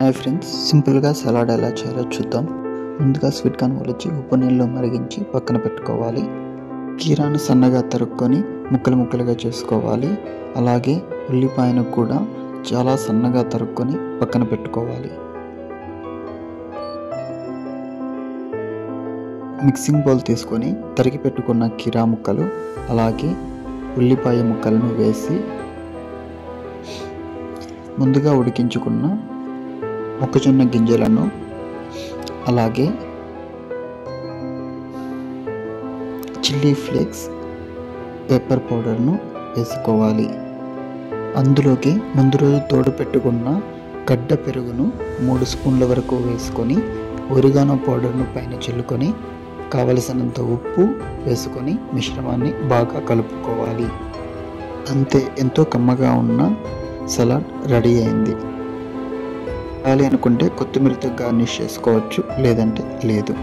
Hi friends, సింపుల్గా salad ఎలా చేయాలో చూద్దాం. ముందుగా స్వీట్ కార్న్ ఒలిచి ఉప్పు నీళ్ళలో మరిగించి పక్కన పెట్టుకోవాలి. కీరాను సన్నగా తరుక్కొని ముక్కలు ముక్కలుగా చేసుకోవాలి. అలాగే ఉల్లిపాయను కూడా చాలా సన్నగా తరుక్కొని పక్కన పెట్టుకోవాలి. మిక్సింగ్ బౌల్ తీసుకొని తరిగి పెట్టుకున్న కీరా ముక్కలు అలాగే ఉల్లిపాయ ముక్కలను వేసి ముందుగా ఉడికించుకున్న మొక్కజొన్న గింజలను అలాగే చిల్లీ ఫ్లేక్స్, పెప్పర్ పౌడర్ను వేసుకోవాలి. అందులోకి ముందు రోజు తోడు పెట్టుకున్న గడ్డ పెరుగును 3 స్పూన్ల వరకు వేసుకొని ఒరిగానో పౌడర్ను పైన చల్లుకొని కావలసినంత ఉప్పు వేసుకొని మిశ్రమాన్ని బాగా కలుపుకోవాలి. అంతే, ఎంతో కమ్మగా ఉన్న సలాడ్ రెడీ అయింది. కావాలి అనుకుంటే కొత్తిమీరతో గార్నిష్ చేసుకోవచ్చు, లేదంటే లేదు.